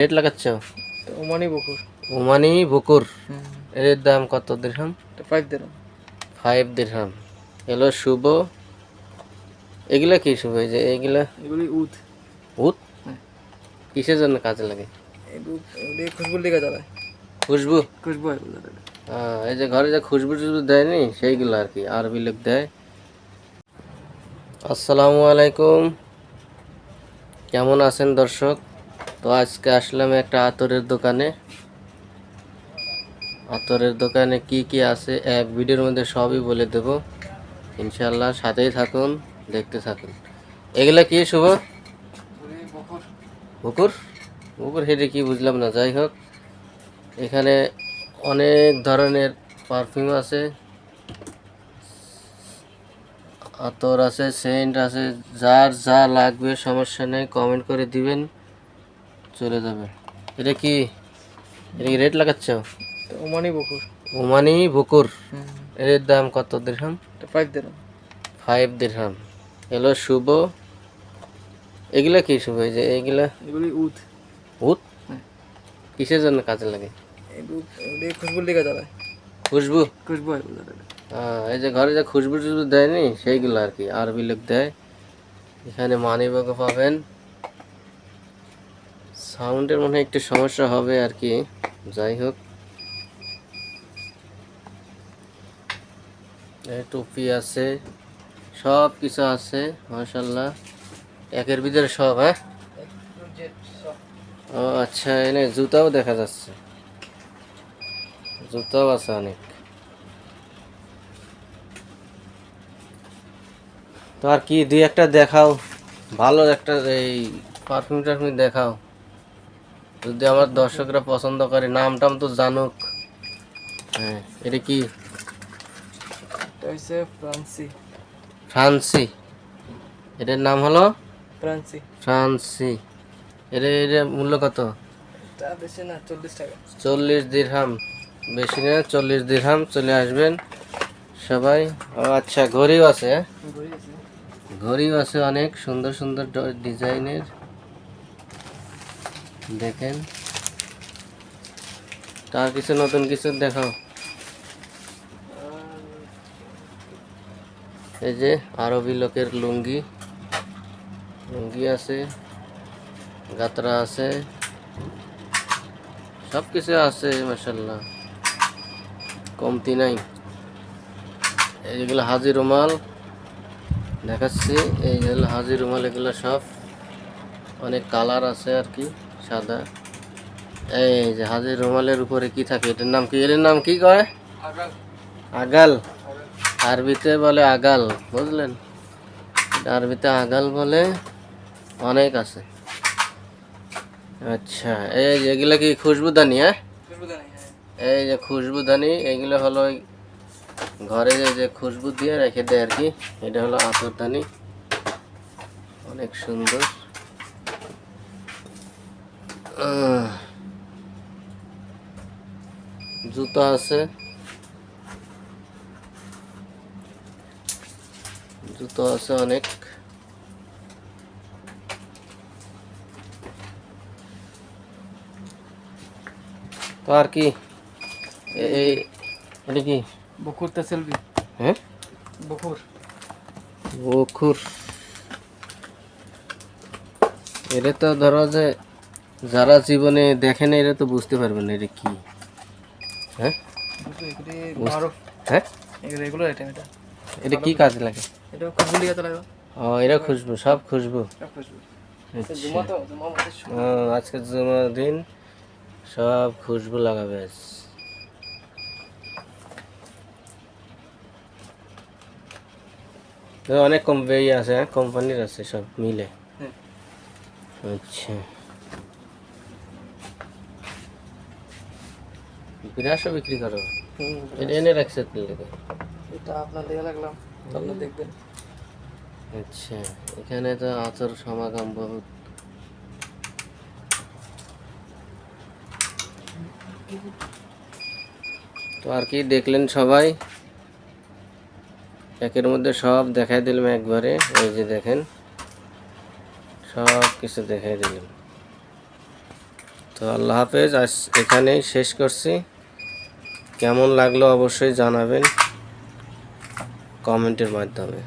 Rate লাগাচ্ছ? Omani বকুর। Omani বকুর। এর দাম কত দিরহাম? 5 দিরহাম। 5 দিরহাম। এগুলো শুভ। এগুলা কি শুভ? এই যে এগুলা এগুলি উদ। উদ? কিসের জন্য কাজে লাগে? এগুলি খুশবুর দিকে জ্বালায়। খুশবু? খুশবু হয় এগুলো। এই যে ঘরে যে খুশবু টুশবু দেয়নি সেইগুলো আর কি, আরবি লোক দেয়। আসসালামু আলাইকুম, কেমন আছেন দর্শক? তো আজকে আসলাম একটা আতরের দোকানে। আতরের দোকানে কি কি আছে এক ভিডিওর মধ্যে সবই বলে দেব ইনশাল্লাহ, সাথেই থাকুন, দেখতে থাকুন। এগুলা কি শুভ? বকুর। বুকুর? বুকুর হেঁটে কি বুঝলাম না, যাই হোক এখানে অনেক ধরনের পারফিউম আছে, আতর আছে, সেন্ট আছে, যার যা লাগবে সমস্যা নেই, কমেন্ট করে দিবেন, চলে যাবে। এটা কি রেট লাগাচ্ছ? ওমানি বকুর। ওমানি বকুর। এর দাম কত দিরহাম? 5 দিরহাম। 5 দিরহাম। এগুলো শুভ। এগুলা কি শুভ? এই যে এগুলা এগুলি উদ। উদ? কিসের জন্য কাজে লাগে? এগুলি খুশবুর দিকে জ্বালায়। খুশবু? খুশবু হয় এগুলো। এই যে ঘরে যে খুশবু টুশবু দেয়নি সেইগুলো আর কি, আরবি লোক দেয়। এখানে মানি ব্যাগও পাবেন। সাউন্ডের মনে হয় একটু সমস্যা হবে আর কি, যাই হোক। টুপি আছে, সব কিছু আছে মাশাল্লাহ, একের ভিতরে সব। হ্যাঁ, ও আচ্ছা, এনে জুতাও দেখা যাচ্ছে, জুতাও আছে অনেক। তো আর কি দুই একটা দেখাও, ভালো একটা এই পারফিউম টারফিউম দেখাও, যদি আমার দর্শকরা পছন্দ করে, নাম টাম তো জানুক। হ্যাঁ, এটা কি? এটা হচ্ছে ফ্রান্সি। ফ্রান্সি। এটার নাম হলো ফ্রান্সি। ফ্রান্সি। এর মূল্য কত? এটা বেশি না, 40 টাকা। 40 দিরহাম। বেশি না, 40 দিরহাম। চলে আসবেন সবাই। ও আচ্ছা, ঘড়িও আছে। হ্যাঁ, ঘড়ি আছে। ঘড়িও আছে, অনেক সুন্দর সুন্দর ডিজাইনের, দেখেন। তার কিছু নতুন কিছু দেখাও। এই যে আরবি লোকের লুঙ্গি, লুঙ্গি আছে, গাতরা আছে, সব কিছু আছে মাশাল্লাহ, কমতি নাই। এইগুলো হাজি রুমাল দেখাচ্ছি, এইগুলো হাজি রুমাল, এগুলো সব অনেক কালার আছে আর কি, সাদা। এই যে হাজি রুমালের উপরে কি থাকে, এটার নাম কি? এর নাম কি কয়? আগাল। আগাল। আরবিতে বলে আগাল, বুঝলেন? আরবিতে আগাল বলে, অনেক আছে। আচ্ছা, এই যে এগুলো কি খুশবুদানি? হ্যাঁ, খুশবুদানি। এই যে খুশবুদানি, এগুলো হলো ঘরে যে খুশবু দিয়ে রেখে দেয় আর কি, এটা হলো আতরদানি, অনেক সুন্দর। জুতো আছে, জুতো আছে অনেক। তো আর কি এই এটা কি? বকুর তেসেলভি। হ্যাঁ, বকুর। বকুর। এটা তো ধরো যে যারা জীবনে দেখেন এরা তো বুঝতে পারবেন না এটা কি। হ্যাঁ, হ্যাঁ, এগুলো আইটেম। এটা কি কাজে লাগে? এটা খুশবুর দিকে জ্বালায়। ও, এরা খুশবু, সব খুশবু। সব খুশবু। আচ্ছা। জুমা তো জুমা মধ্যে আজকে জুমার দিন, সব খুশবু লাগাবে আজ। তো অনেক আছে, কোম্পানির আছে, সব মিলে। আচ্ছা, বিরাটও বিক্রি করো? এটা এনে রাখছে এটা আপনার দেখে লাগলাম, আপনি দেখবেন। আচ্ছা, এখানে তো আতর সমাগম বহুত। তো আর কি দেখলেন সবাই, একের মধ্যে সব দেখাই দিলাম একবারে। এই যে দেখেন, সব কিছু দেখাই দিলাম। তো আল্লাহ হাফেজ, আজ এখানেই শেষ করছি। কেমন লাগলো অবশ্যই জানাবেন কমেন্টের মাধ্যমে।